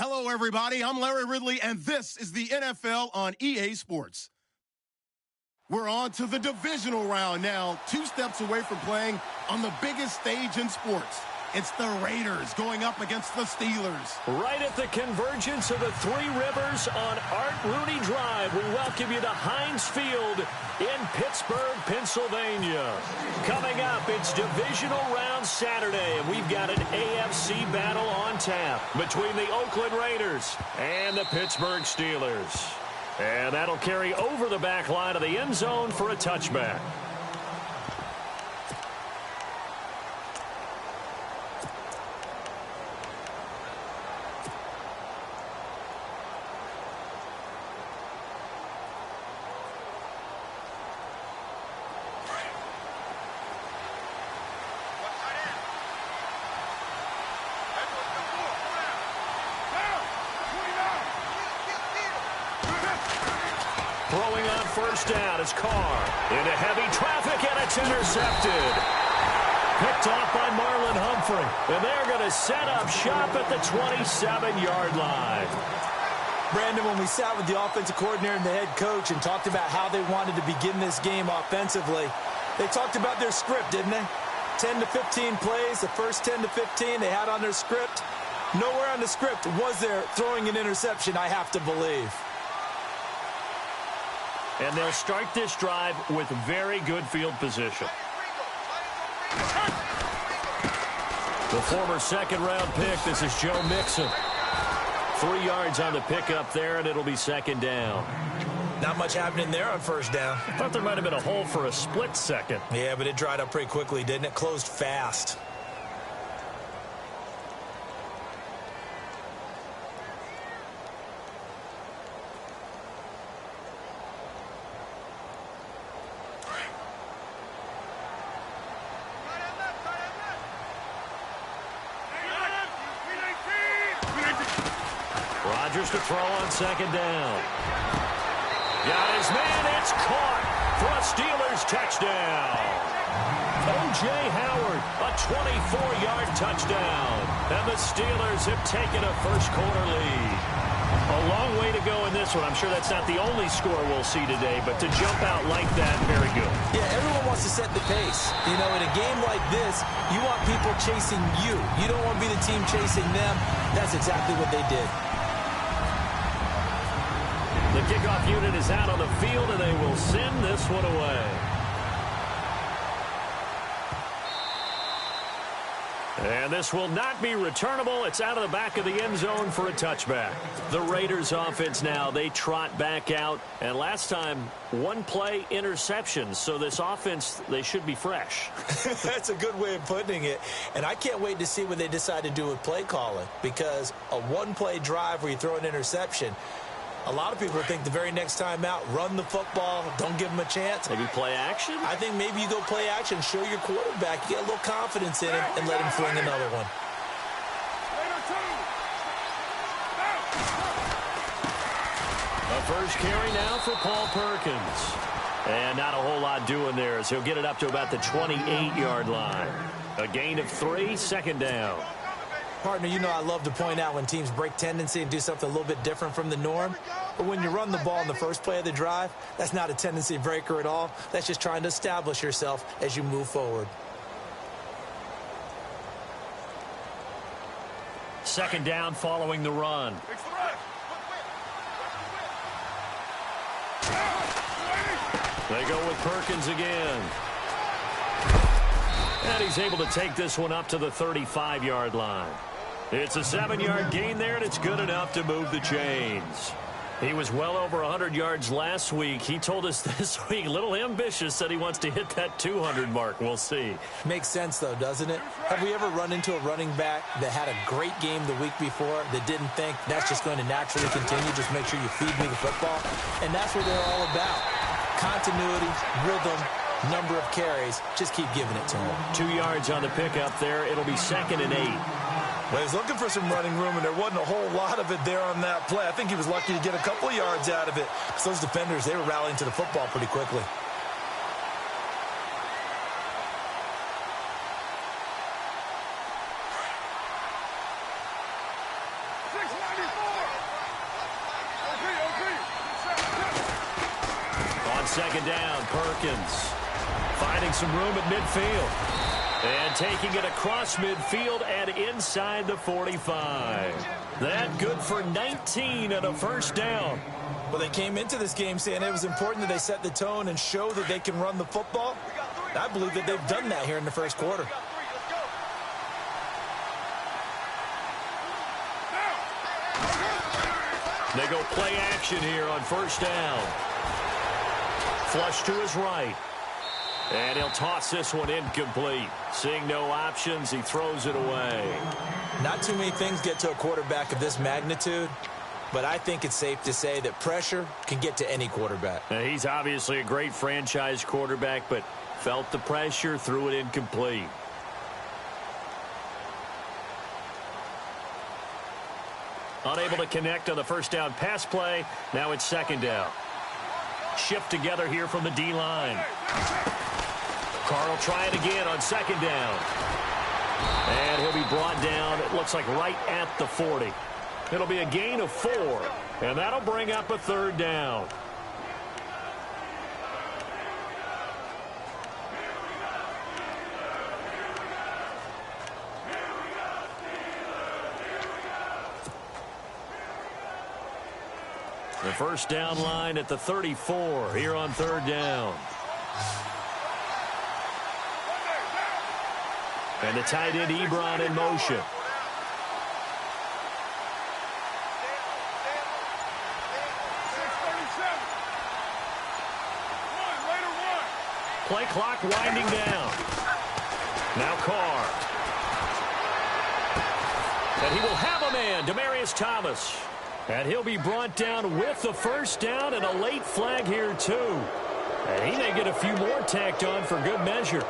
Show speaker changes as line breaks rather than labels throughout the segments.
Hello, everybody. I'm Larry Ridley, and this is the NFL on EA Sports. We're on to the divisional round now, 2 steps away from playing on the biggest stage in sports. It's the Raiders going up against the Steelers.
Right at the convergence of the Three Rivers on Art Rooney Drive, we welcome you to Heinz Field in Pittsburgh, Pennsylvania. Coming up, it's divisional round Saturday, and we've got an AFC battle on tap between the Oakland Raiders and the Pittsburgh Steelers. And that'll carry over the back line of the end zone for a touchback. Throwing on first down is Carr. Into heavy traffic, and it's intercepted. Picked off by Marlon Humphrey. And they're going to set up shop at the 27-yard line.
Brandon, when we sat with the offensive coordinator and the head coach and talked about how they wanted to begin this game offensively, they talked about their script, didn't they? 10 to 15 plays, the first 10 to 15 they had on their script. Nowhere on the script was there throwing an interception, I have to believe.
And they'll start this drive with very good field position. The former second-round pick, this is Joe Mixon. 3 yards on the pickup there, and it'll be second down.
Not much happening there on first down.
I thought there might have been a hole for a split second.
Yeah, but it dried up pretty quickly, didn't it? Closed fast.
Rodgers to throw on second down. Got his man, it's caught for a Steelers touchdown. O.J. Howard, a 24-yard touchdown. And the Steelers have taken a first-quarter lead. A long way to go in this one. I'm sure that's not the only score we'll see today, but to jump out like that, very good.
Yeah, everyone wants to set the pace. You know, in a game like this, you want people chasing you. You don't want to be the team chasing them. That's exactly what they did.
The kickoff unit is out on the field, and they will send this one away. And this will not be returnable. It's out of the back of the end zone for a touchback. The Raiders offense now, they trot back out. And last time, 1 play interception. So this offense, they should be fresh.
That's a good way of putting it. And I can't wait to see what they decide to do with play calling. Because a 1-play drive where you throw an interception, a lot of people think the very next time out, run the football, don't give them a chance.
Maybe play action?
I think maybe you go play action, show your quarterback, you get a little confidence in him, and let him fling another one.
A first carry now for Paul Perkins. And not a whole lot doing there as he'll get it up to about the 28-yard line. A gain of 3, second down.
Partner, you know I love to point out when teams break tendency and do something a little bit different from the norm. But when you run the ball in the first play of the drive, that's not a tendency breaker at all. That's just trying to establish yourself as you move forward.
Second down following the run. They go with Perkins again. And he's able to take this one up to the 35-yard line. It's a 7-yard gain there, and it's good enough to move the chains. He was well over 100 yards last week. He told us this week, a little ambitious, said he wants to hit that 200 mark. We'll see.
Makes sense, though, doesn't it? Have we ever run into a running back that had a great game the week before that didn't think that's just going to naturally continue? Just make sure you feed me the football. And that's what they're all about. Continuity, rhythm, number of carries. Just keep giving it to him.
2 yards on the pickup there. It'll be 2nd and 8.
Well, he's looking for some running room, and there wasn't a whole lot of it there on that play. I think he was lucky to get a couple of yards out of it. Because those defenders, they were rallying to the football pretty quickly.
second down. Perkins finding some room at midfield. And taking it across midfield and inside the 45. That good for 19 and a first down.
Well, they came into this game saying it was important that they set the tone and show that they can run the football. I believe that they've done that here in the first quarter.
They go play action here on first down. Flush to his right. And he'll toss this one incomplete. Seeing no options, he throws it away.
Not too many things get to a quarterback of this magnitude, but I think it's safe to say that pressure can get to any quarterback.
Now, he's obviously a great franchise quarterback, but felt the pressure, threw it incomplete. Unable to connect on the first down pass play. Now it's second down. Shift together here from the D-line. Carr will try it again on second down. And he'll be brought down, it looks like right at the 40. It'll be a gain of 4, and that'll bring up a third down. The first down line at the 34 here on third down. And the tight end Ebron in motion. Play clock winding down. Now Carr. And he will have a man, Demaryius Thomas. And he'll be brought down with the first down and a late flag here too. And he may get a few more tacked on for good measure.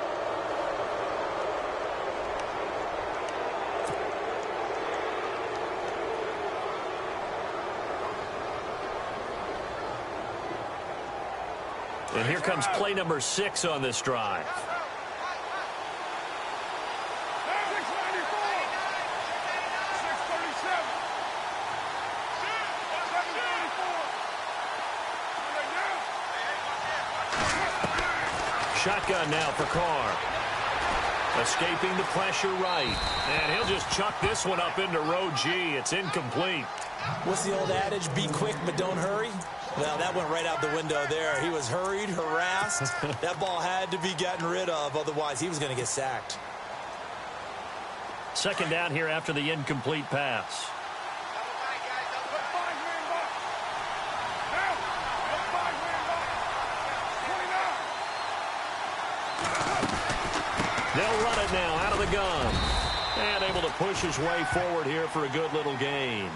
And here comes play number 6 on this drive. Shotgun now for Carr. Escaping the pressure right. And he'll just chuck this one up into row G. It's incomplete.
What's the old adage? Be quick, but don't hurry. Well, that went right out the window there. He was hurried, harassed. That ball had to be gotten rid of. Otherwise, he was going to get sacked.
Second down here after the incomplete pass. They'll run it now out of the gun. And able to push his way forward here for a good little gain.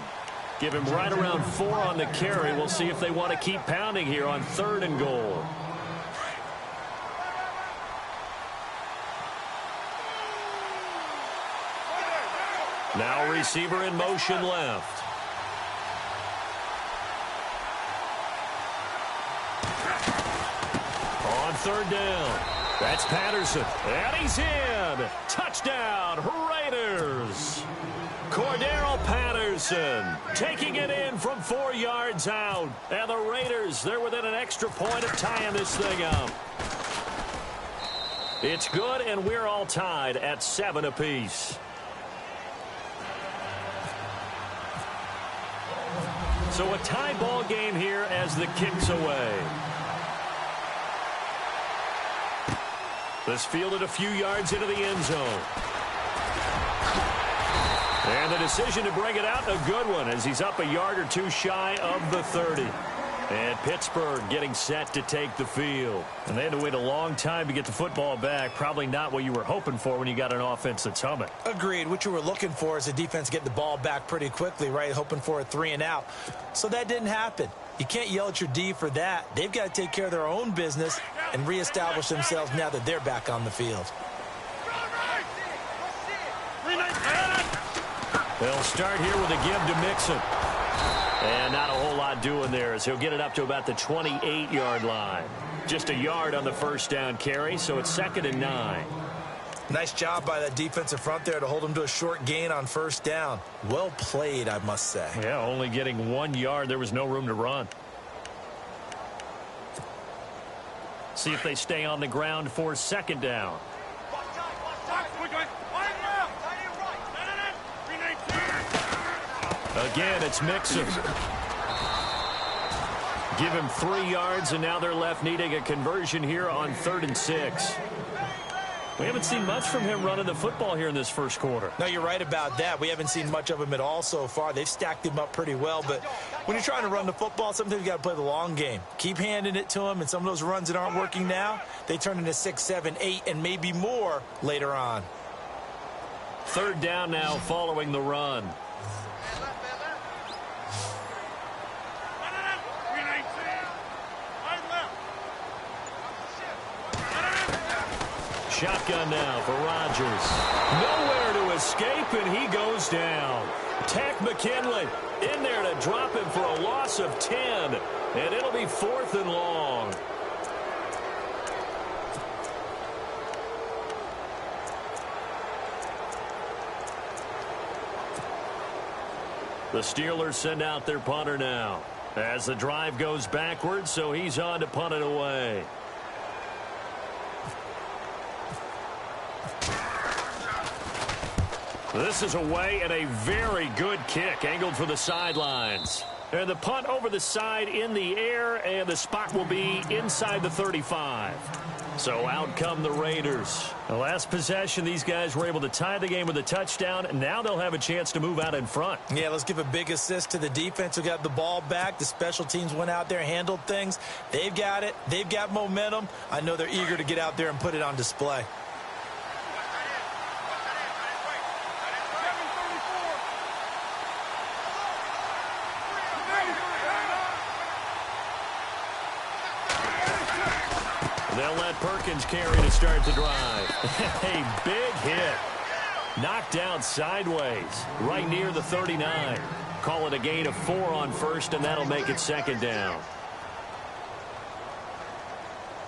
Give him right around 4 on the carry. We'll see if they want to keep pounding here on 3rd and goal. Now receiver in motion left. On 3rd down. That's Patterson. And he's in. Touchdown, Raiders. Cordero Patterson taking it in from 4 yards out. And the Raiders, they're within an extra point of tying this thing up. It's good, and we're all tied at 7 apiece. So a tie ball game here as the kick's away. This fielded a few yards into the end zone. And the decision to bring it out, a good one, as he's up a yard or 2 shy of the 30. And Pittsburgh getting set to take the field. And they had to wait a long time to get the football back. Probably not what you were hoping for when you got an offense that's humming.
Agreed. What you were looking for is a defense getting the ball back pretty quickly, right? Hoping for a 3 and out. So that didn't happen. You can't yell at your D for that. They've got to take care of their own business and reestablish themselves now that they're back on the field.
They'll start here with a give to Mixon. And not a whole lot doing there as he'll get it up to about the 28-yard line. Just a yard on the first down carry, so it's 2nd and 9.
Nice job by that defensive front there to hold him to a short gain on first down. Well played, I must say.
Yeah, only getting 1 yard. There was no room to run. see if they stay on the ground for second down. Again, it's Mixon. Give him 3 yards, and now they're left needing a conversion here on 3rd and 6. We haven't seen much from him running the football here in this first quarter.
No, you're right about that. We haven't seen much of him at all so far. They've stacked him up pretty well, but when you're trying to run the football, sometimes you got to play the long game. Keep handing it to him, and some of those runs that aren't working now, they turn into 6, 7, 8, and maybe more later on.
3rd down now following the run. Shotgun now for Rodgers. Nowhere to escape, and he goes down. Tack McKinley in there to drop him for a loss of 10, and it'll be 4th and long. The Steelers send out their punter now as the drive goes backwards, so he's on to punt it away. This is away, and a very good kick angled for the sidelines. And the punt over the side in the air, and the spot will be inside the 35. So out come the Raiders. The last possession, these guys were able to tie the game with a touchdown, and now they'll have a chance to move out in front. Yeah, let's give a big assist to the defense who got the ball back. The special teams went out there, handled things. They've got it. They've got momentum. I know they're eager to get out there and put it on display. They'll let Perkins carry to start the drive. A big hit. Knocked down sideways, right near the 39. Call it a gain of 4 on first, and that'll make it 2nd down.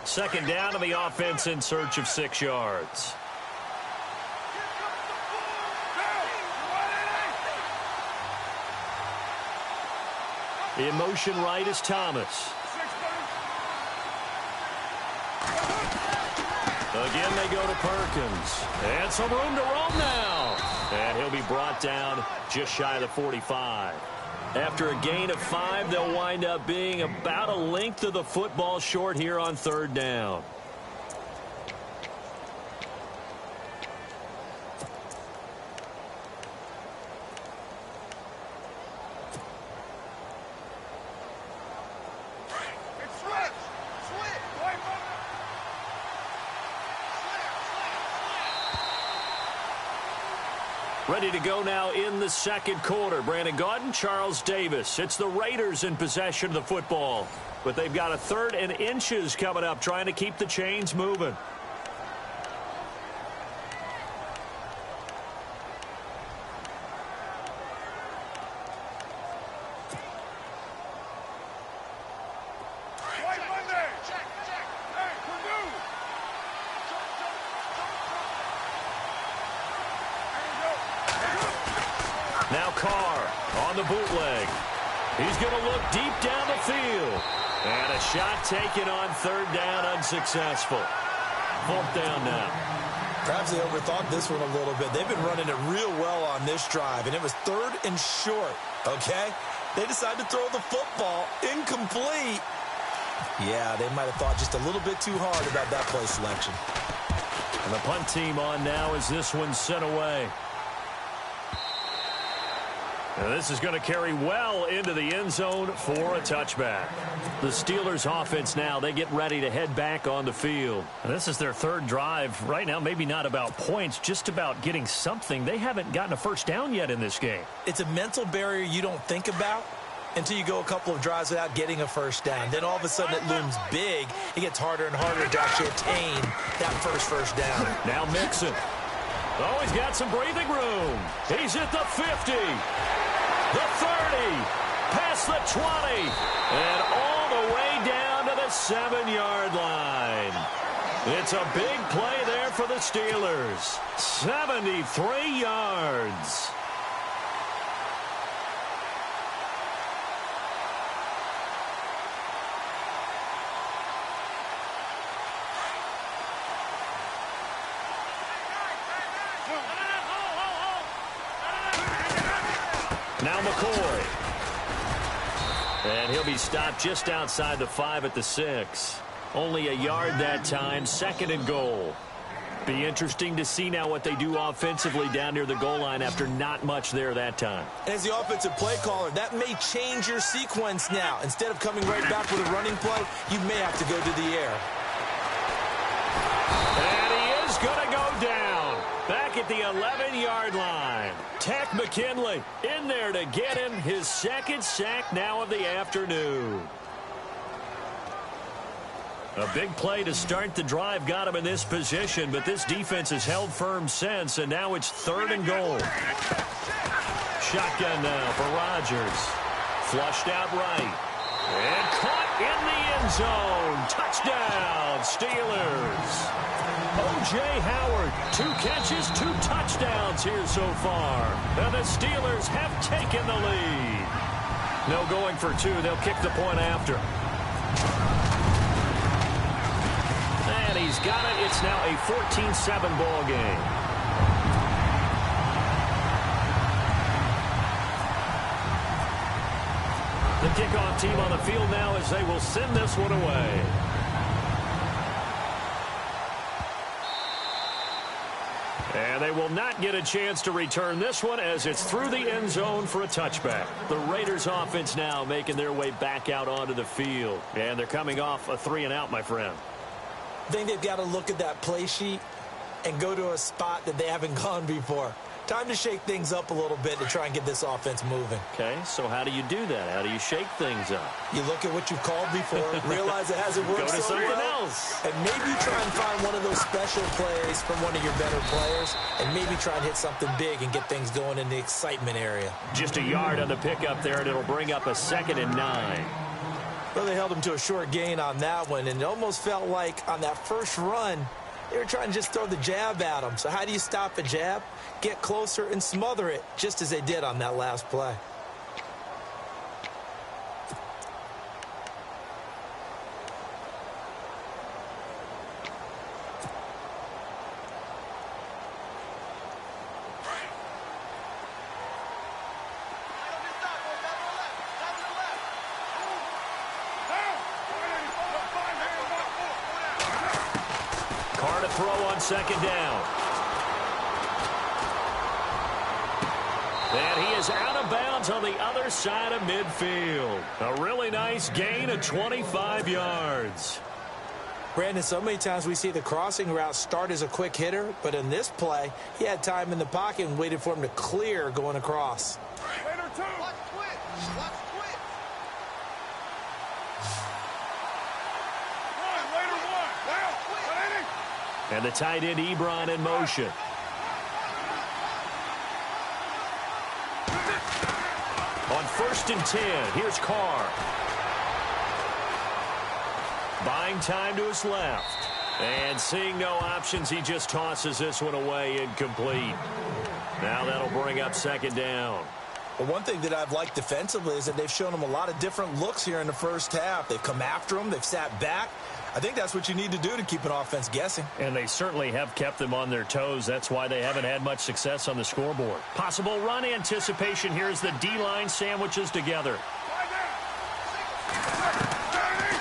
2nd down, and the offense in search of 6 yards. In motion right is Thomas. Again, they go to Perkins. And some room to roam now. And he'll be brought down just shy of the 45. After a gain of 5, they'll wind up being about a length of the football short here on 3rd down. Ready to go now in the 2nd quarter. Brandon Gaudin, Charles Davis. It's the Raiders in possession of the football. But they've got a 3rd and inches coming up, trying to keep the chains moving. Now Carr on the bootleg. He's going to look deep down the field. And a shot taken on 3rd down, unsuccessful. 4th down now. Perhaps they overthought this one a little bit. They've been running it real well on this drive, and it was 3rd and short, okay? They decided to throw the football incomplete. Yeah, they might have thought just a little bit too hard about that play selection. And the punt team on now as this one's sent away. And this is going to carry well into the end zone for a touchback. The Steelers offense now, they get ready to head back on the field. And this is their 3rd drive. Right now, maybe not about points, just about getting something. They haven't gotten a first down yet in this game. It's a mental barrier you don't think about until you go a couple of drives without getting a first down. Then all of a sudden it looms big. It gets harder and harder to actually attain that first down. Now Mixon. Oh, he's got some breathing room. He's at the 50. The 30, past the 20, and all the way down to the 7-yard line. It's a big play there for the Steelers. 73 yards. McCoy. And he'll be stopped just outside the 5 at the 6. Only a yard that time, 2nd and goal. Be interesting to see now what they do offensively down near the goal line after not much there that time.
As the offensive play caller, that may change your sequence now. Instead of coming right back with a running play, you may have to go to the air.
And he is going to go down. Back at the 11-yard line. Tech McKinley in there to get him his 2nd sack now of the afternoon. A big play to start the drive got him in this position, but this defense has held firm since, and now it's 3rd and goal. Shotgun now for Rodgers. Flushed out right. And caught in the end zone. Touchdown, Steelers. O.J. Howard, 2 catches, 2 touchdowns here so far. And the Steelers have taken the lead. No going for 2. They'll kick the point after. And he's got it. It's now a 14-7 ball game. The kickoff team on the field now as they will send this one away. And they will not get a chance to return this one as it's through the end zone for a touchback. The Raiders offense now making their way back out onto the field. And they're coming off a 3-and-out, my friend.
I think they've got to look at that play sheet and go to a spot that they haven't gone before. Time to shake things up a little bit to try and get this offense moving.
Okay, so how do you do that? How do you shake things up?
You look at what you've called before, realize it hasn't worked
Go to
so
something
well,
else.
and maybe try and find one of those special plays from one of your better players, and maybe try and hit something big and get things going in the excitement area.
Just a yard on the pickup there, and it'll bring up a 2nd and 9.
Well, they held him to a short gain on that one, and it almost felt like on that first run, they were trying to just throw the jab at him. So how do you stop a jab? Get closer and smother it, just as they did on that last play.
Carr to throw on 2nd down. And he is out of bounds on the other side of midfield. A really nice gain of 25 yards.
Brandon, so many times we see the crossing route start as a quick hitter, but in this play, he had time in the pocket and waited for him to clear going across.
And the tight end Ebron in motion. On 1st and 10, here's Carr. Buying time to his left. And seeing no options, he just tosses this one away incomplete. Now that'll bring up 2nd down.
Well, one thing that I've liked defensively is that they've shown him a lot of different looks here in the first half. They've come after him. They've sat back. I think that's what you need to do to keep an offense guessing.
And they certainly have kept them on their toes. That's why they haven't had much success on the scoreboard. Possible run anticipation here as the D-line sandwiches together.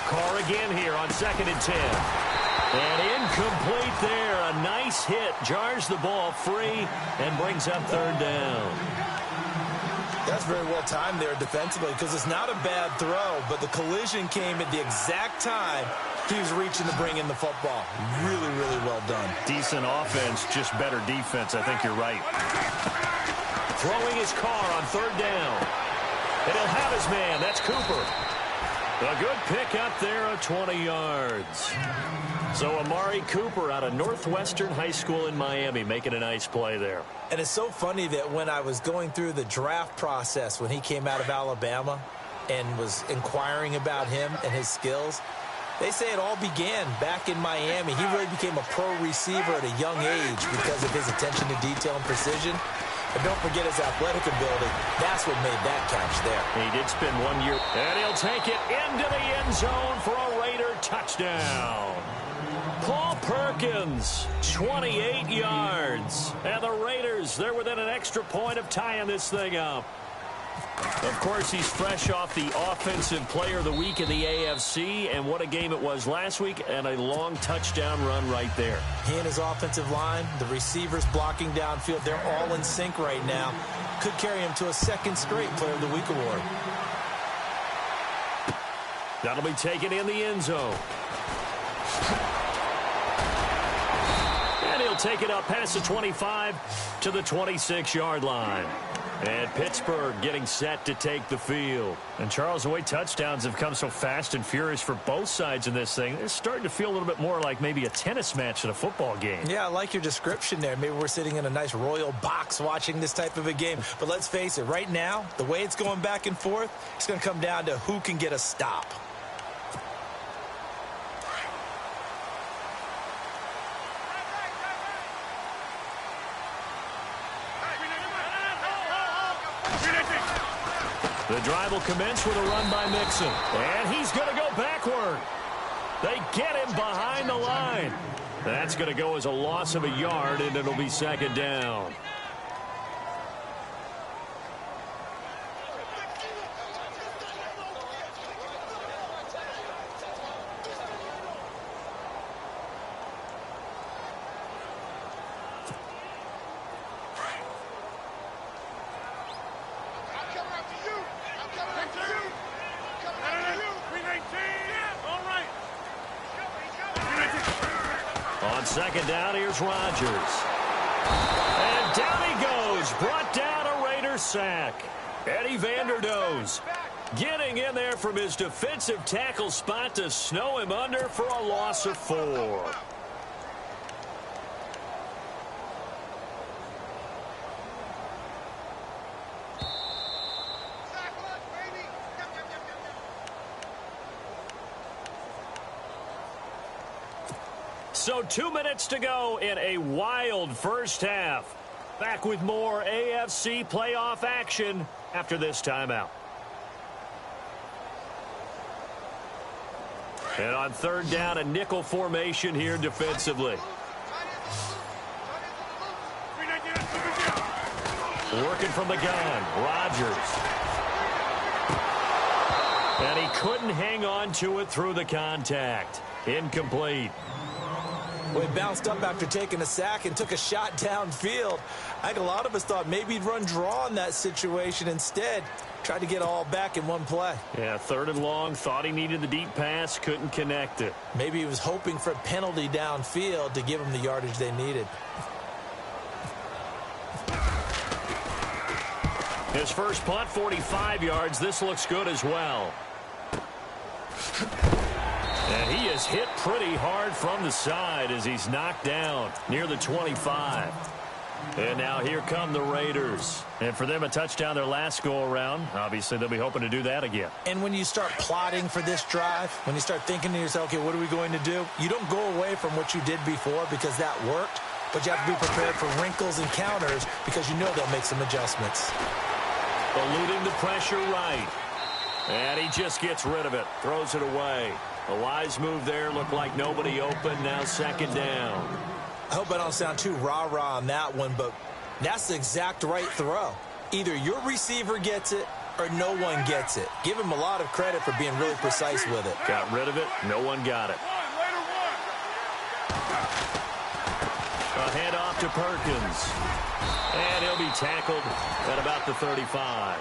Carr again here on 2nd and 10. And incomplete there. A nice hit. Jars the ball free and brings up 3rd down.
That's very well timed there defensively because it's not a bad throw, but the collision came at the exact time he was reaching to bring in the football. Really, really well done.
Decent offense, just better defense. I think you're right. Throwing his Carr on 3rd down. And he'll have his man. That's Cooper. A good pick up there of 20 yards. So Amari Cooper out of Northwestern High School in Miami making a nice play there.
And it's so funny that when I was going through the draft process when he came out of Alabama and was inquiring about him and his skills, they say it all began back in Miami. He really became a pro receiver at a young age because of his attention to detail and precision. But don't forget his athletic ability. That's what made that catch there.
He did spend 1 year. And he'll take it into the end zone for a Raider touchdown. Paul Perkins, 28 yards. And the Raiders, they're within an extra point of tying this thing up. Of course, he's fresh off the Offensive Player of the Week in the AFC, and what a game it was last week, and a long touchdown run right there.
He and his offensive line, the receivers blocking downfield, they're all in sync right now. Could carry him to a second straight Player of the Week award.
That'll be taken in the end zone. And he'll take it up past the 25 to the 26-yard line. And Pittsburgh getting set to take the field. And, Charles, the way touchdowns have come so fast and furious for both sides in this thing, it's starting to feel a little bit more like maybe a tennis match than a football game.
Yeah, I like your description there. Maybe we're sitting in a nice royal box watching this type of a game. But let's face it, right now, the way it's going back and forth, it's going to come down to who can get a stop.
The drive will commence with a run by Mixon. And he's going to go backward. They get him behind the line. That's going to go as a loss of a yard, and it'll be second down. On second down, here's Rodgers. And down he goes. Brought down a Raiders sack. Eddie Vanderdoes getting in there from his defensive tackle spot to snow him under for a loss of 4. So 2 minutes to go in a wild first half. Back with more AFC playoff action after this timeout. And on third down, a nickel formation here defensively. Working from the gun, Rodgers. And he couldn't hang on to it through the contact. Incomplete.
Well, he bounced up after taking a sack and took a shot downfield. I think a lot of us thought maybe he'd run draw in that situation. Instead, tried to get all back in one play.
Yeah, third and long, thought he needed the deep pass, couldn't connect it.
Maybe he was hoping for a penalty downfield to give him the yardage they needed.
His first punt, 45 yards. This looks good as well. And he is hit pretty hard from the side as he's knocked down near the 25. And now here come the Raiders. And for them, a touchdown their last go-around. Obviously, they'll be hoping to do that again.
And when you start plotting for this drive, when you start thinking to yourself, okay, what are we going to do? You don't go away from what you did before because that worked. But you have to be prepared for wrinkles and counters because you know they'll make some adjustments.
Eluding the pressure right. And he just gets rid of it. Throws it away. A wise move there. Looked like nobody open. Now second down.
I hope I don't sound too rah-rah on that one, but that's the exact right throw. Either your receiver gets it or no one gets it. Give him a lot of credit for being really precise with it.
Got rid of it. No one got it. A handoff to Perkins. And he'll be tackled at about the 35.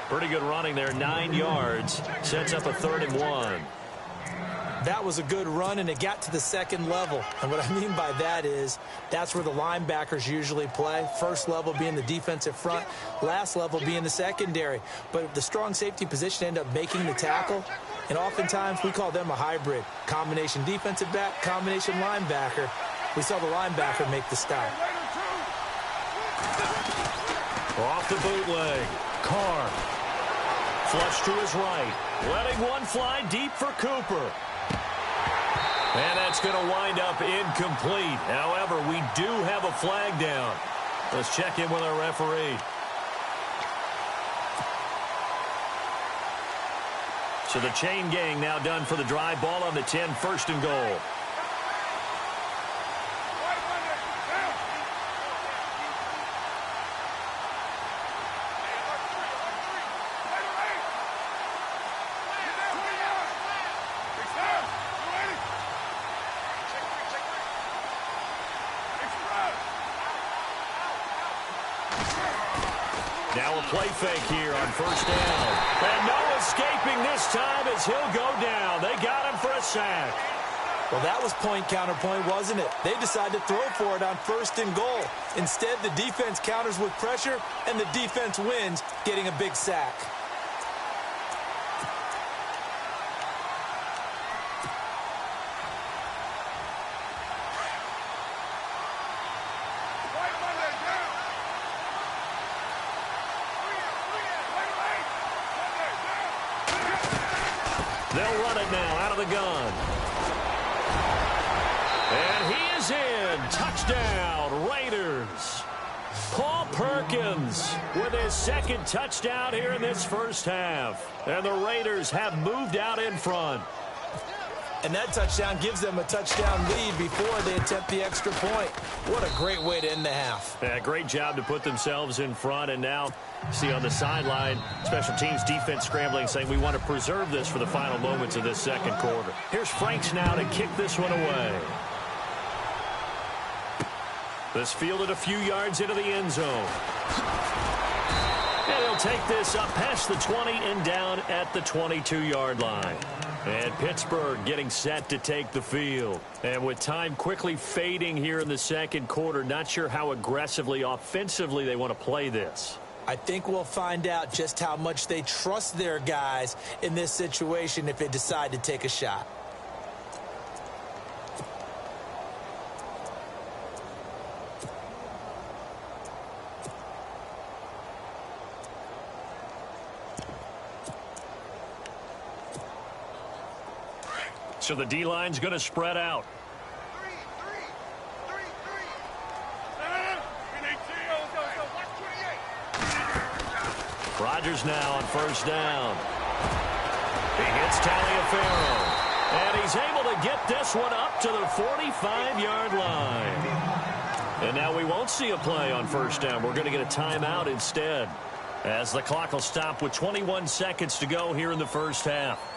Pretty good running there. 9 yards. Sets up a 3rd and 1.
That was a good run, and it got to the second level. And what I mean by that is that's where the linebackers usually play. First level being the defensive front, last level being the secondary. But the strong safety position ended up making the tackle, and oftentimes we call them a hybrid. Combination defensive back, combination linebacker. We saw the linebacker make the stop.
Off the bootleg. Carr. Flush to his right. Letting one fly deep for Cooper. And that's going to wind up incomplete. However, we do have a flag down. Let's check in with our referee. So the chain gang now done for the drive. Ball on the 10, 1st and goal. Now a play fake here on first down. And no escaping this time as he'll go down. They got him for a sack.
Well, that was point counterpoint, wasn't it? They decided to throw for it on first and goal. Instead, the defense counters with pressure, and the defense wins, getting a big sack.
They'll run it now out of the gun. And he is in. Touchdown, Raiders. Paul Perkins with his second touchdown here in this first half. And the Raiders have moved out in front.
And that touchdown gives them a touchdown lead before they attempt the extra point. What a great way to end the half.
Yeah, great job to put themselves in front. And now, see on the sideline, special teams defense scrambling, saying we want to preserve this for the final moments of this second quarter. Here's Franks now to kick this one away. This fielded a few yards into the end zone. And he'll take this up past the 20 and down at the 22-yard line. And Pittsburgh getting set to take the field. And with time quickly fading here in the second quarter, not sure how aggressively, offensively they want to play this.
I think we'll find out just how much they trust their guys in this situation if they decide to take a shot.
So the D-line's going to spread out. Rodgers now on first down. He hits Taliaferro. And he's able to get this one up to the 45-yard line. And now we won't see a play on first down. We're going to get a timeout instead, as the clock will stop with 21 seconds to go here in the first half.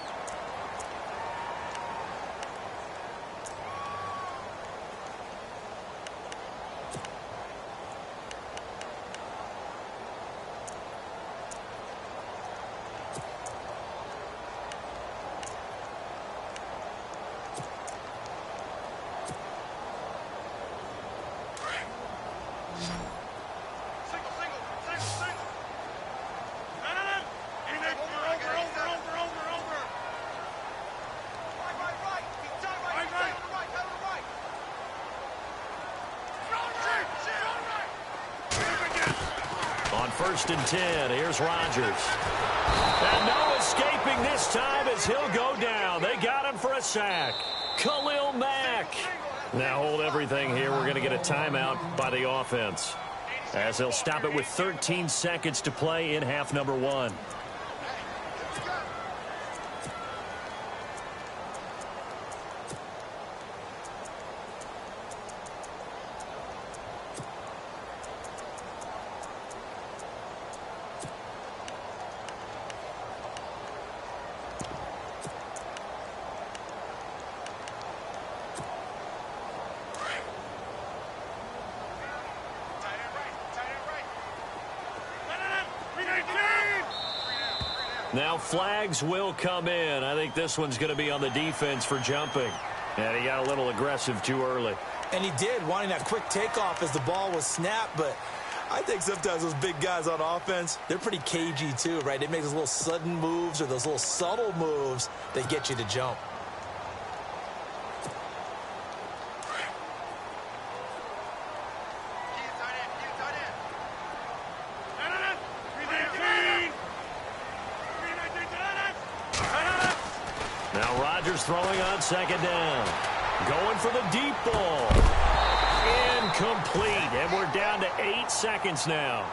First and 10. Here's Rodgers. And no escaping this time as he'll go down. They got him for a sack. Khalil Mack. Now hold everything here. We're going to get a timeout by the offense, as they'll stop it with 13 seconds to play in half number one. Now flags will come in. I think this one's going to be on the defense for jumping. And he got a little aggressive too early.
And he did, wanting that quick takeoff as the ball was snapped. But I think sometimes those big guys on offense, they're pretty cagey too, right? They make those little sudden moves or those little subtle moves that get you to jump.
Throwing on second down. Going for the deep ball. Incomplete. And we're down to 8 seconds now.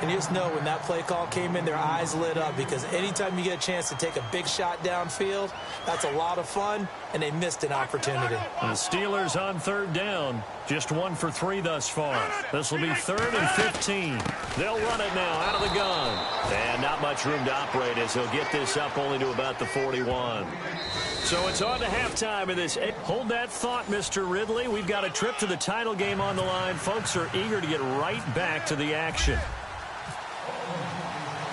And you just know when that play call came in, their eyes lit up, because anytime you get a chance to take a big shot downfield, that's a lot of fun, and they missed an opportunity.
And the Steelers on third down, just 1 for 3 thus far. This will be 3rd and 15. They'll run it now out of the gun. And not much room to operate as he'll get this up only to about the 41. So it's on to halftime of this. Hold that thought, Mr. Ridley. We've got a trip to the title game on the line. Folks are eager to get right back to the action.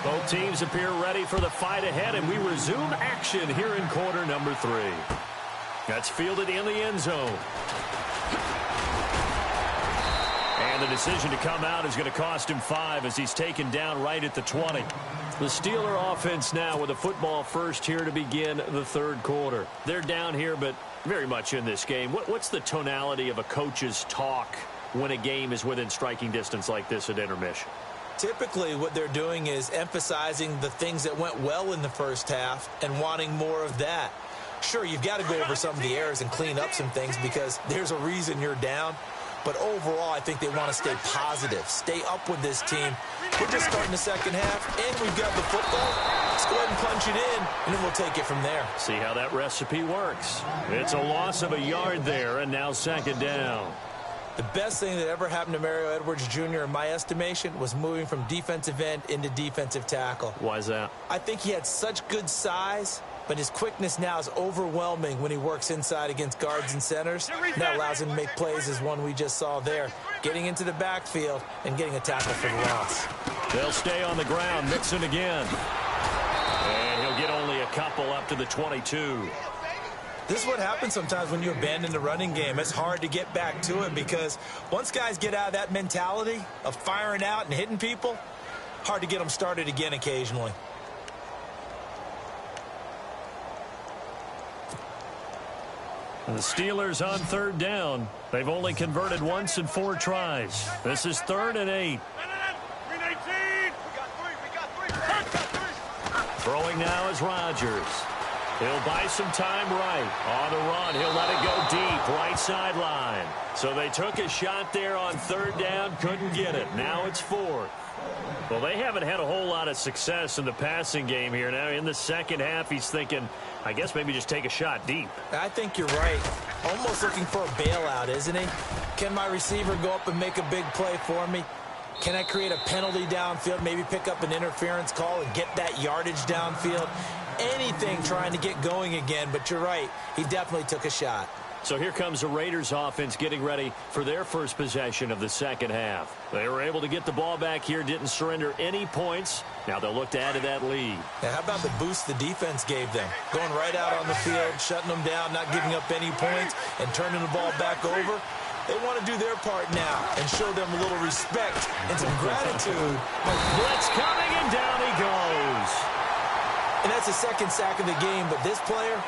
Both teams appear ready for the fight ahead, and we resume action here in quarter number 3. That's fielded in the end zone. And the decision to come out is going to cost him 5 as he's taken down right at the 20. The Steeler offense now with a football first here to begin the third quarter. They're down here, but very much in this game. What's the tonality of a coach's talk when a game is within striking distance like this at intermission?
Typically, what they're doing is emphasizing the things that went well in the first half and wanting more of that. Sure, you've got to go over some of the errors and clean up some things because there's a reason you're down. But overall, I think they want to stay positive, stay up with this team. We're just starting the second half, and we've got the football. Let's go ahead and punch it in, and then we'll take it from there.
See how that recipe works. It's a loss of a yard there, and now second down.
The best thing that ever happened to Mario Edwards Jr., in my estimation, was moving from defensive end into defensive tackle.
Why is that?
I think he had such good size, but his quickness now is overwhelming when he works inside against guards and centers. That allows him to make plays as one we just saw there, getting into the backfield and getting a tackle for the loss.
They'll stay on the ground, Mixon again. And he'll get only a couple up to the 22.
This is what happens sometimes when you abandon the running game. It's hard to get back to it because once guys get out of that mentality of firing out and hitting people, hard to get them started again occasionally.
The Steelers on third down. They've only converted once in 4 tries. This is 3rd and 8. Throwing now is Rodgers. He'll buy some time right. On the run, he'll let it go deep, right sideline. So they took a shot there on third down, couldn't get it. Now it's 4th. Well, they haven't had a whole lot of success in the passing game here. Now in the second half, he's thinking, I guess maybe just take a shot deep.
I think you're right. Almost looking for a bailout, isn't he? Can my receiver go up and make a big play for me? Can I create a penalty downfield, maybe pick up an interference call and get that yardage downfield? Anything trying to get going again, but you're right. He definitely took a shot.
So here comes the Raiders offense getting ready for their first possession of the second half. They were able to get the ball back here, didn't surrender any points. Now they'll look to add to that lead.
Now, how about the boost the defense gave them? Going right out on the field, shutting them down, not giving up any points, and turning the ball back over. They want to do their part now and show them a little respect and some gratitude.
Blitz coming, and down he goes.
And that's the second sack of the game, but this player,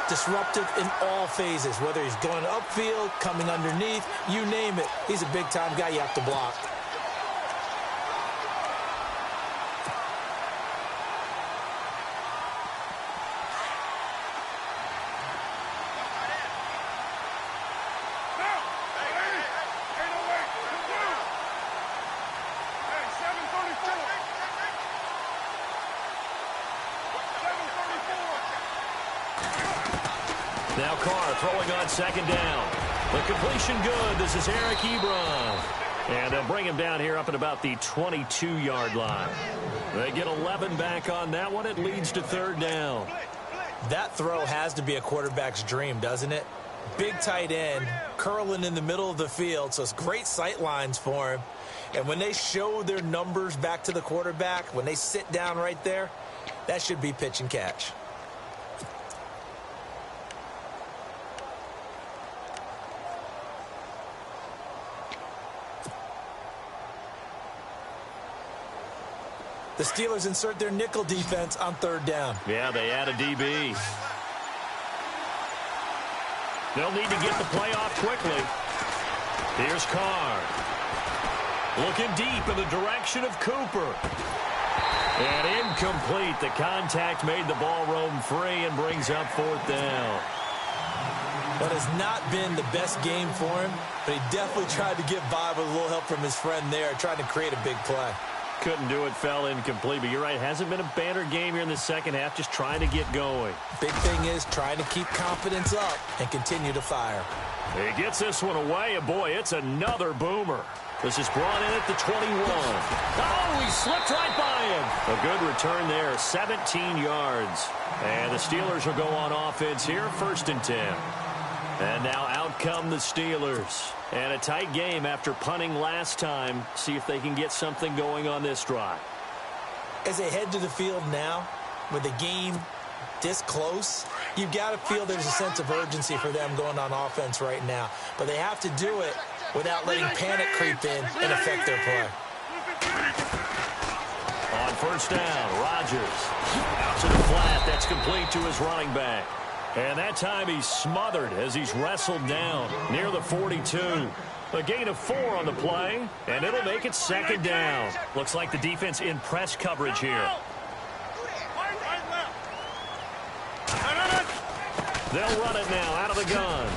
disruptive in all phases, whether he's going upfield, coming underneath, you name it. He's a big-time guy you have to block.
Now Carr throwing on second down. The completion good. This is Eric Ebron. And they'll bring him down here up at about the 22-yard line. They get 11 back on that one. It leads to third down.
That throw has to be a quarterback's dream, doesn't it? Big tight end, curling in the middle of the field, so it's great sight lines for him. And when they show their numbers back to the quarterback, when they sit down right there, that should be pitch and catch. The Steelers insert their nickel defense on third down.
Yeah, they add a DB. They'll need to get the play off quickly. Here's Carr. Looking deep in the direction of Cooper. And incomplete. The contact made the ball roam free and brings up fourth down.
That has not been the best game for him, but he definitely tried to get by with a little help from his friend there, trying to create a big play.
Couldn't do it, fell incomplete. But you're right, hasn't been a banner game here in the second half, just trying to get going.
Big thing is trying to keep confidence up and continue to fire.
He gets this one away, and boy, it's another boomer. This is brought in at the 21. Oh, he slipped right by him. A good return there, 17 yards. And the Steelers will go on offense here, 1st and 10. And now out come the Steelers. And a tight game after punting last time. See if they can get something going on this drive.
As they head to the field now, with the game this close, you've got to feel there's a sense of urgency for them going on offense right now. But they have to do it without letting panic creep in and affect their play.
On first down, Rodgers out to the flat. That's complete to his running back. And that time he's smothered as he's wrestled down near the 42. A gain of 4 on the play, and it'll make it second down. Looks like the defense in press coverage here. They'll run it now out of the gun.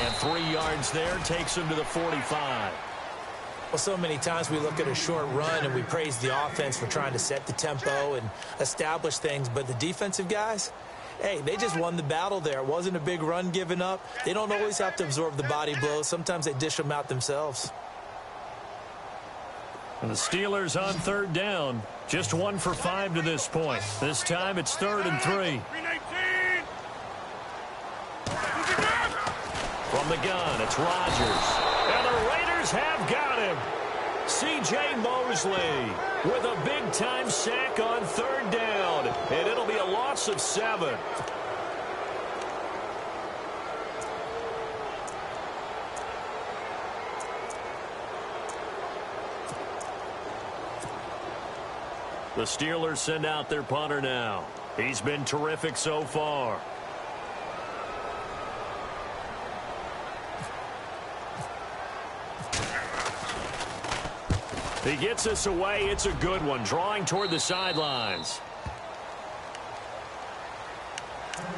And 3 yards there takes him to the 45.
Well, so many times we look at a short run and we praise the offense for trying to set the tempo and establish things. But the defensive guys, hey, they just won the battle there. It wasn't a big run given up. They don't always have to absorb the body blows. Sometimes they dish them out themselves.
And the Steelers on third down. Just 1 for 5 to this point. This time it's 3rd and 3. From the gun, it's Rodgers. And the Raiders have got him. C.J. Mosley with a big-time sack on 3rd down. And it'll be a loss of 7. The Steelers send out their punter now. He's been terrific so far. He gets us away. It's a good one, drawing toward the sidelines.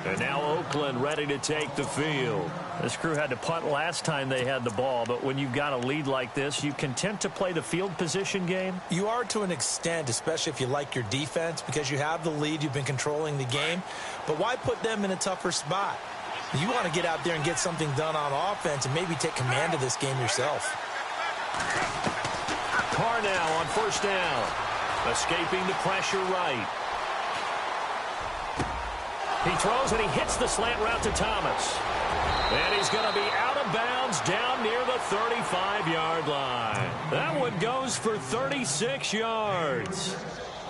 And now Oakland ready to take the field. This crew had to punt last time they had the ball, but when you've got a lead like this, you content to play the field position game?
You are to an extent, especially if you like your defense, because you have the lead, you've been controlling the game. But why put them in a tougher spot? You want to get out there and get something done on offense and maybe take command of this game yourself.
Carr now on first down. Escaping the pressure right. He throws and he hits the slant route to Thomas. And he's going to be out of bounds down near the 35-yard line. That one goes for 36 yards.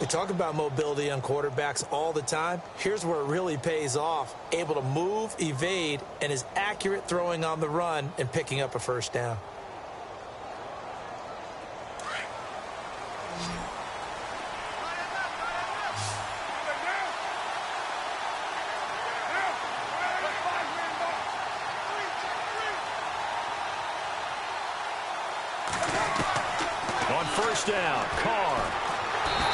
We talk about mobility on quarterbacks all the time. Here's where it really pays off. Able to move, evade, and is accurate throwing on the run and picking up a first down.
First down, Carr.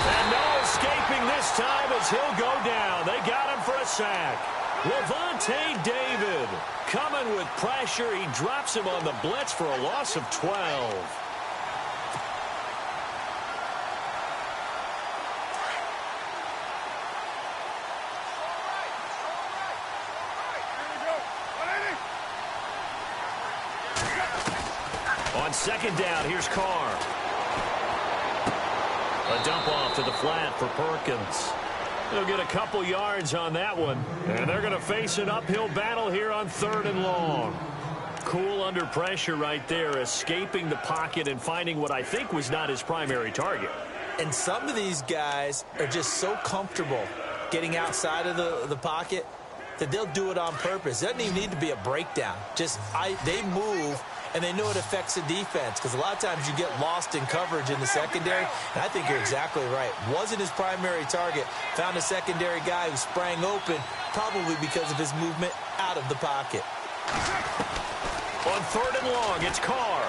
And no escaping this time as he'll go down. They got him for a sack. Levante David coming with pressure. He drops him on the blitz for a loss of 12. On second down, here's Carr. A dump off to the flat for Perkins. They'll get a couple yards on that one. And they're going to face an uphill battle here on 3rd and long. Cool under pressure right there, escaping the pocket and finding what I think was not his primary target.
And some of these guys are just so comfortable getting outside of the pocket that they'll do it on purpose. It doesn't even need to be a breakdown. They move, and they know it affects the defense, because a lot of times you get lost in coverage in the secondary, and I think you're exactly right. Wasn't his primary target. Found a secondary guy who sprang open, probably because of his movement out of the pocket.
On 3rd and long, it's Carr.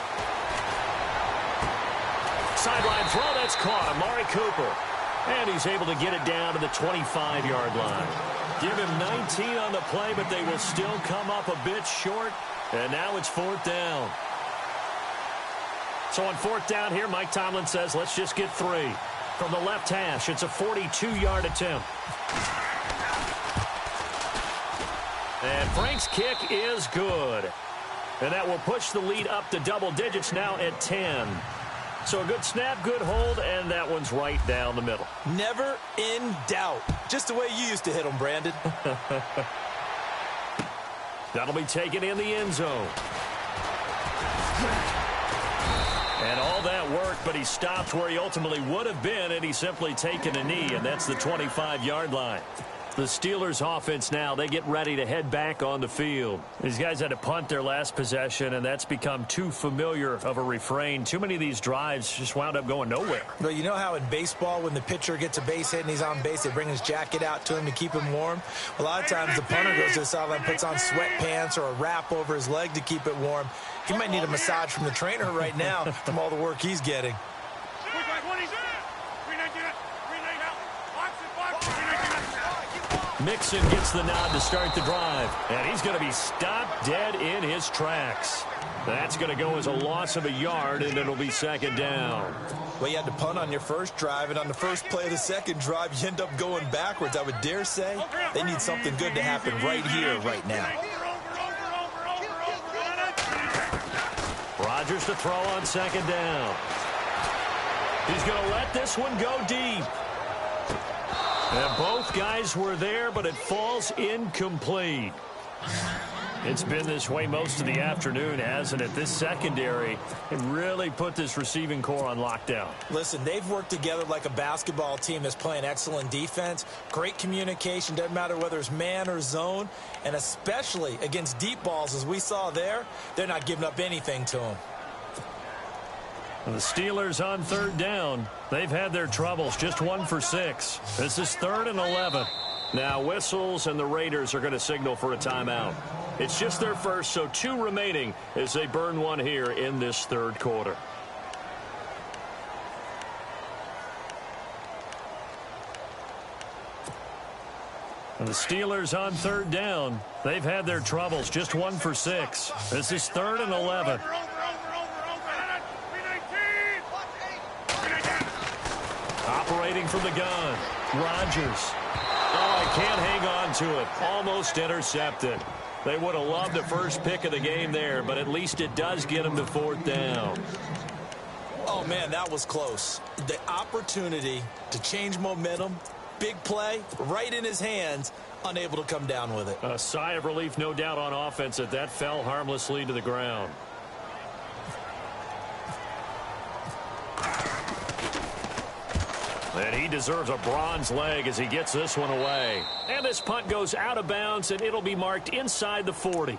Sideline throw, that's caught. Amari Cooper. And he's able to get it down to the 25-yard line. Give him 19 on the play, but they will still come up a bit short. And now it's 4th down. So on 4th down here, Mike Tomlin says, let's just get 3. From the left hash, it's a 42-yard attempt. And Frank's kick is good. And that will push the lead up to double digits now at 10. So a good snap, good hold, and that one's right down the middle.
Never in doubt. Just the way you used to hit them, Brandon. That'll
be taken in the end zone. And all that work, but he stopped where he ultimately would have been, and he's simply taken a knee, and that's the 25-yard line. The Steelers offense now, they get ready to head back on the field. These guys had to punt their last possession, and that's become too familiar of a refrain. Too many of these drives just wound up going nowhere.
But you know how in baseball, when the pitcher gets a base hit and he's on base, they bring his jacket out to him to keep him warm? A lot of times the punter goes to the sideline, puts on sweatpants or a wrap over his leg to keep it warm. He might need a massage from the trainer right now from all the work he's getting.
Mixon gets the nod to start the drive, and he's going to be stopped dead in his tracks. That's going to go as a loss of a yard, and it'll be second down.
Well, you had to punt on your first drive, and on the first play of the second drive, you end up going backwards. I would dare say they need something good to happen right here, right now.
Rodgers to throw on second down. He's going to let this one go deep. And both guys were there, but it falls incomplete. It's been this way most of the afternoon, hasn't it? This secondary really put this receiving core on lockdown.
Listen, they've worked together like a basketball team that's playing excellent defense. Great communication, doesn't matter whether it's man or zone. And especially against deep balls, as we saw there, they're not giving up anything to them.
The Steelers on third down. They've had their troubles, just 1 for 6. This is 3rd and 11. Now whistles, and the Raiders are going to signal for a timeout. It's just their first, so 2 remaining as they burn one here in this third quarter. And the Steelers on third down. They've had their troubles, just 1 for 6. This is 3rd and 11. Operating from the gun, Rodgers. Oh, I can't hang on to it. Almost intercepted. They would have loved the first pick of the game there, but at least it does get them to 4th down.
Oh, man, that was close. The opportunity to change momentum, big play, right in his hands, unable to come down with it.
A sigh of relief, no doubt, on offense that that fell harmlessly to the ground. And he deserves a bronze leg as he gets this one away. And this punt goes out of bounds, and it'll be marked inside the 40.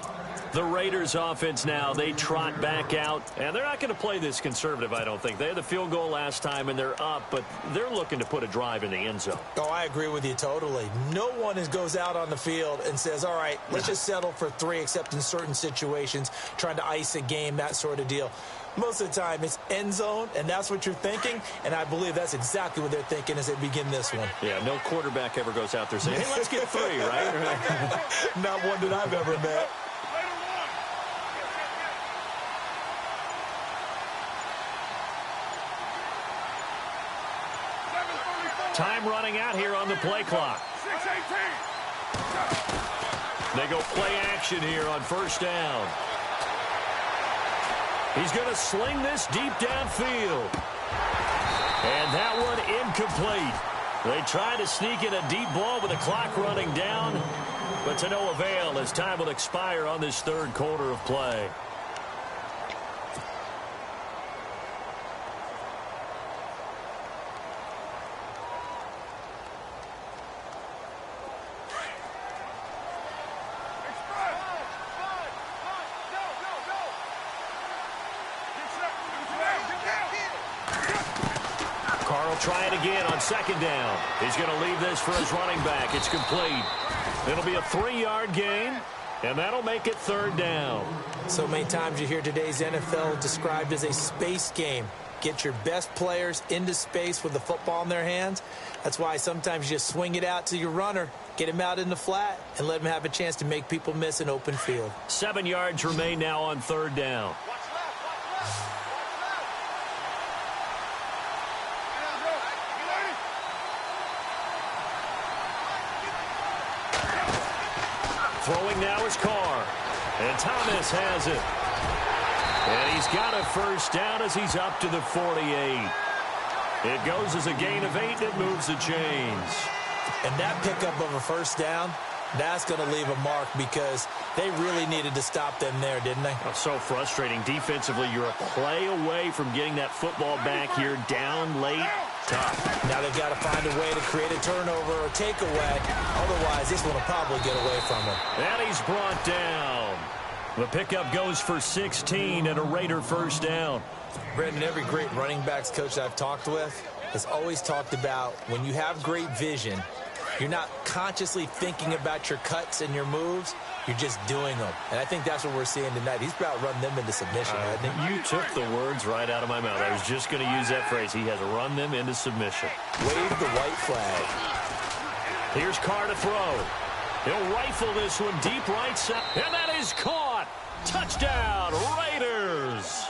The Raiders offense now, they trot back out. And they're not going to play this conservative, I don't think. They had the field goal last time, and they're up, but they're looking to put a drive in the end zone.
Oh, I agree with you totally. No one goes out on the field and says, all right, let's just settle for 3, except in certain situations, trying to ice a game, that sort of deal. Most of the time, it's end zone, and that's what you're thinking, and I believe that's exactly what they're thinking as they begin this one.
Yeah, no quarterback ever goes out there saying, hey, let's get 3, right?
Not one that I've ever met.
Time running out here on the play clock. They go play action here on first down. He's going to sling this deep downfield. And that one incomplete. They try to sneak in a deep ball with the clock running down, but to no avail as time will expire on this third quarter of play. Try it again on second down. He's going to leave this for his running back. It's complete. It'll be a 3-yard gain, and that'll make it 3rd down.
So many times you hear today's NFL described as a space game. Get your best players into space with the football in their hands. That's why sometimes you just swing it out to your runner, get him out in the flat, and let him have a chance to make people miss an open field.
7 yards remain now on 3rd down. Throwing now is Carr. And Thomas has it. And he's got a first down as he's up to the 48. It goes as a gain of 8 that moves the chains.
And that pickup of a first down, That's going to leave a mark because they really needed to stop them there, didn't they?
Oh, so frustrating. Defensively, you're a play away from getting that football back here down late. Tough.
Now they've got to find a way to create a turnover or takeaway. Otherwise, this one will probably get away from him.
And he's brought down. The pickup goes for 16 and a Raider first down.
Brendan, every great running backs coach I've talked with has always talked about when you have great vision, you're not consciously thinking about your cuts and your moves. You're just doing them. And I think that's what we're seeing tonight. He's about to run them into submission. I think
you took the words right out of my mouth. I was just going to use that phrase. He has run them into submission.
Wave the white flag.
Here's Carr to throw. He'll rifle this one deep right side. And that is caught. Touchdown, Raiders.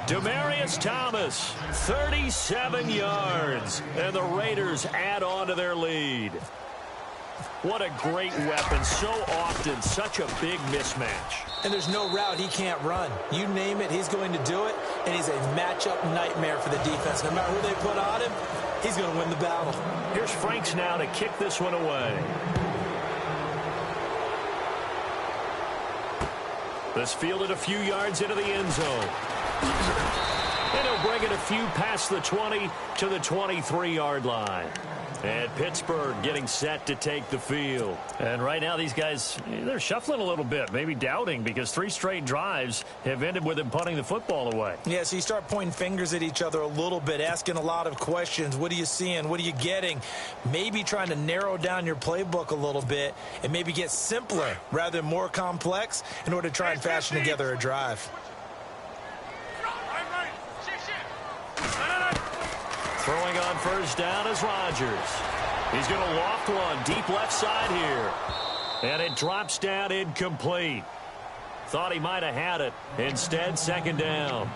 Demaryius Thomas, 37 yards. And the Raiders add on to their lead. What a great weapon. So often, such a big mismatch.
And there's no route he can't run. You name it, he's going to do it. And he's a matchup nightmare for the defense. No matter who they put on him, he's going to win the battle.
Here's Franks now to kick this one away. This fielded a few yards into the end zone. And he'll bring it a few past the 20 to the 23-yard line. And Pittsburgh getting set to take the field. And right now these guys, they're shuffling a little bit, maybe doubting, because 3 straight drives have ended with them punting the football away.
Yeah, so you start pointing fingers at each other a little bit, asking a lot of questions. What are you seeing? What are you getting? Maybe trying to narrow down your playbook a little bit and maybe get simpler rather than more complex in order to try and fashion together a drive.
Throwing on first down is Rodgers. He's going to loft one deep left side here. And it drops down incomplete. Thought he might have had it. Instead, second down.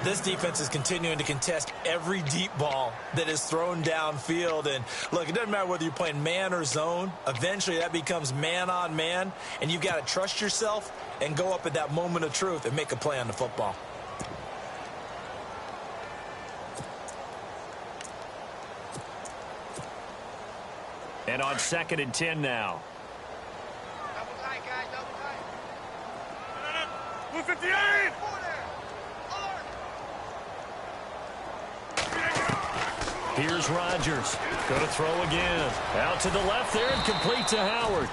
This defense is continuing to contest every deep ball that is thrown downfield. And, look, it doesn't matter whether you're playing man or zone. Eventually, that becomes man on man. And you've got to trust yourself and go up at that moment of truth and make a play on the football.
And on 2nd and 10 now.
Double tight, guys, double tight.
Blue 58!
Here's Rodgers. Going to throw again. Out to the left there and complete to Howard.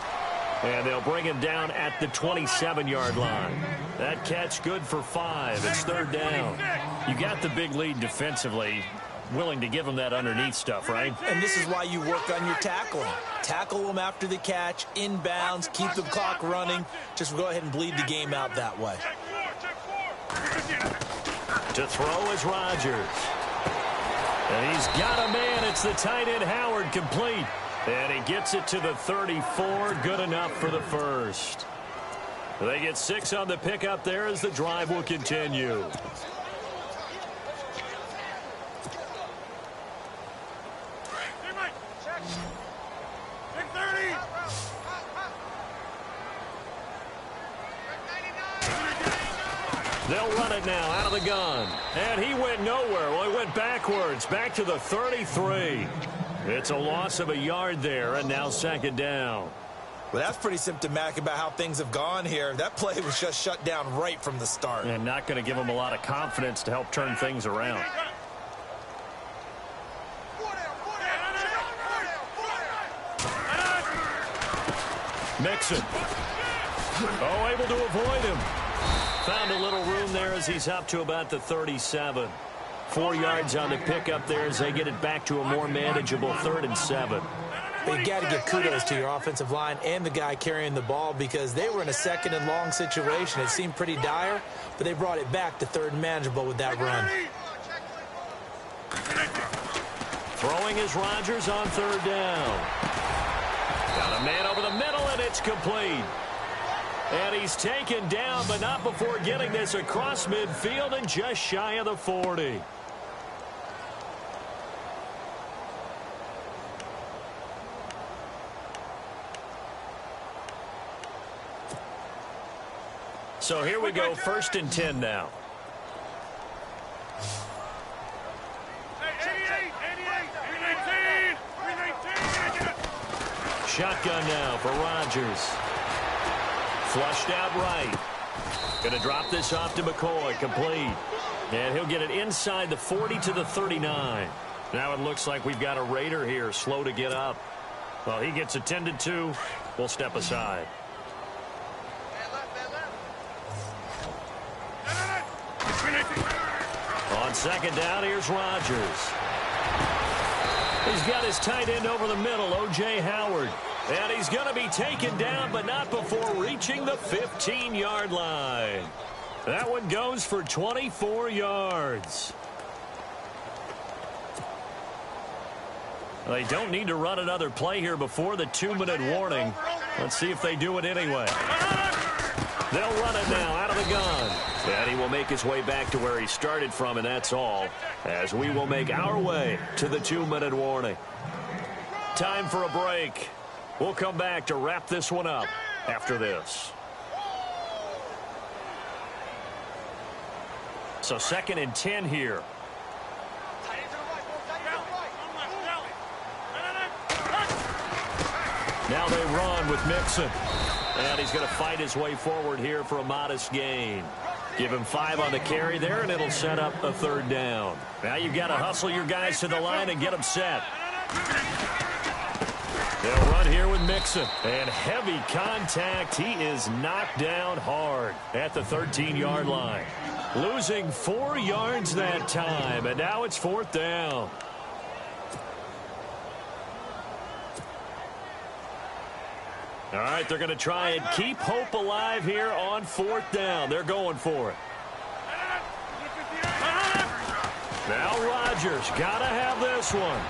And they'll bring him down at the 27-yard line. That catch good for 5. It's 3rd down. You got the big lead defensively. Willing to give them that underneath stuff, right?
And this is why you work on your tackling. Tackle them after the catch, inbounds, keep the clock running. Just go ahead and bleed the game out that way.
To throw is Rodgers. And he's got a man. It's the tight end Howard, complete. And he gets it to the 34. Good enough for the first. They get 6 on the pickup there as the drive will continue. They'll run it now out of the gun. And he went nowhere. Well, he went backwards, back to the 33. It's a loss of a yard there, and now 2nd down.
Well, that's pretty symptomatic about how things have gone here. That play was just shut down right from the start.
And not going to give them a lot of confidence to help turn things around. Mixon. Oh, able to avoid him. Found a little room there as he's up to about the 37. 4 yards on the pickup there as they get it back to a more manageable 3rd and 7.
But you got to give kudos to your offensive line and the guy carrying the ball because they were in a 2nd and long situation. It seemed pretty dire, but they brought it back to 3rd and manageable with that run.
Throwing is Rodgers on 3rd down. Got a man over the middle, and it's complete. And he's taken down, but not before getting this across midfield and just shy of the 40. So here we go, 1st and 10 now. Shotgun now for Rodgers. Flushed out right. Going to drop this off to McCoy. Complete. And he'll get it inside the 40 to the 39. Now it looks like we've got a Raider here, slow to get up. Well, he gets attended to. We'll step aside. On second down, here's Rodgers. He's got his tight end over the middle, O.J. Howard. And he's going to be taken down, but not before reaching the 15-yard line. That one goes for 24 yards. They don't need to run another play here before the 2-minute warning. Let's see if they do it anyway. They'll run it now out of the gun. And he will make his way back to where he started from, and that's all, as we will make our way to the 2-minute warning. Time for a break. We'll come back to wrap this one up after this. So 2nd and 10 here. Now they run with Mixon. And he's going to fight his way forward here for a modest gain. Give him 5 on the carry there, and it'll set up a 3rd down. Now you've got to hustle your guys to the line and get them set. They'll run here with Mixon. And heavy contact. He is knocked down hard at the 13-yard line. Losing 4 yards that time, and now it's 4th down. All right, they're going to try and keep hope alive here on 4th down. They're going for it. Now Rodgers got to have this one.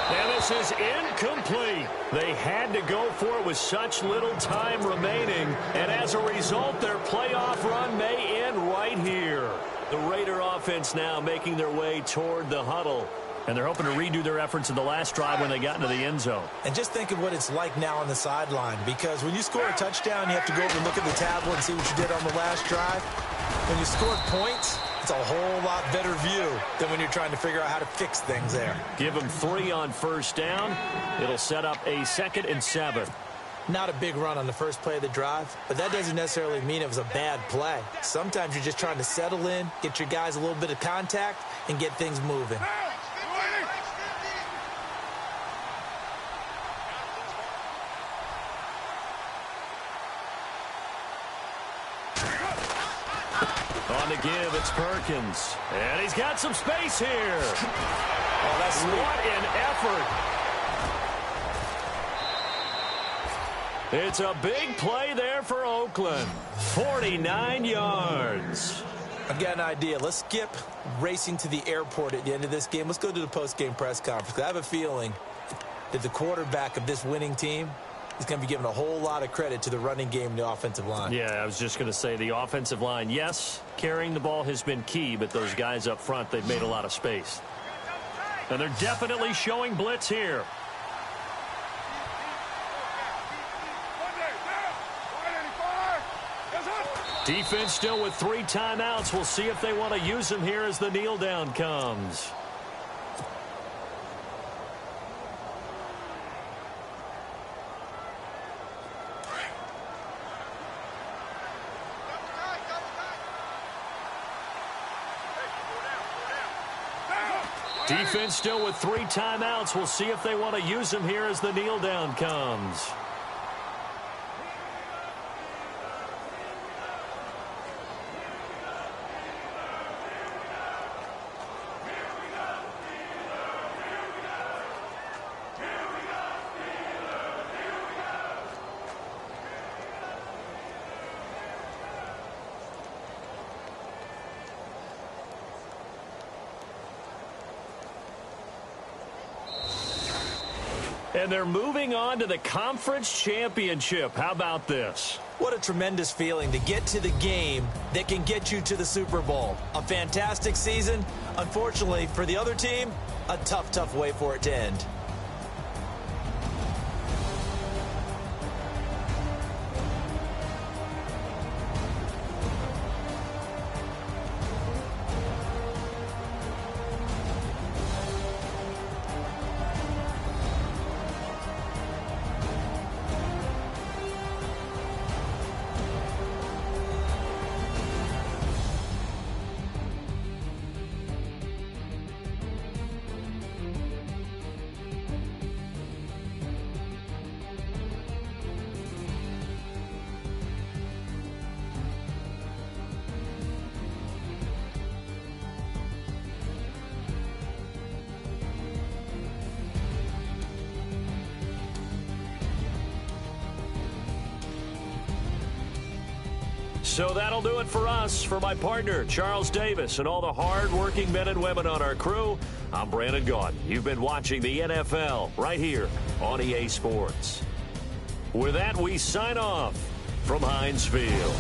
And this is incomplete. They had to go for it with such little time remaining. And as a result, their playoff run may end right here. The Raider offense now making their way toward the huddle. And they're hoping to redo their efforts in the last drive when they got into the end zone.
And just think of what it's like now on the sideline, because when you score a touchdown, you have to go over and look at the tablet and see what you did on the last drive. When you score points, it's a whole lot better view than when you're trying to figure out how to fix things there.
Give them 3 on 1st down. It'll set up a 2nd and 7.
Not a big run on the first play of the drive, but that doesn't necessarily mean it was a bad play. Sometimes you're just trying to settle in, get your guys a little bit of contact, and get things moving.
On the give, it's Perkins. And he's got some space here.
Oh, that's sweet.
What an effort. It's a big play there for Oakland. 49 yards.
I've got an idea. Let's skip racing to the airport at the end of this game. Let's go to the post-game press conference. I have a feeling that the quarterback of this winning team is going to be giving a whole lot of credit to the running game and the offensive line.
Yeah, I was just going to say the offensive line, yes, carrying the ball has been key, but those guys up front, they've made a lot of space. And they're definitely showing blitz here. Defense still with 3 timeouts. We'll see if they want to use them here as the kneel down comes. Defense still with 3 timeouts. We'll see if they want to use them here as the kneel down comes. And they're moving on to the conference championship. How about this?
What a tremendous feeling to get to the game that can get you to the Super Bowl. A fantastic season. Unfortunately, for the other team, a tough, tough way for it to end.
So that'll do it for us. For my partner, Charles Davis, and all the hard-working men and women on our crew, I'm Brandon Gaudin. You've been watching the NFL right here on EA Sports. With that, we sign off from Heinz Field.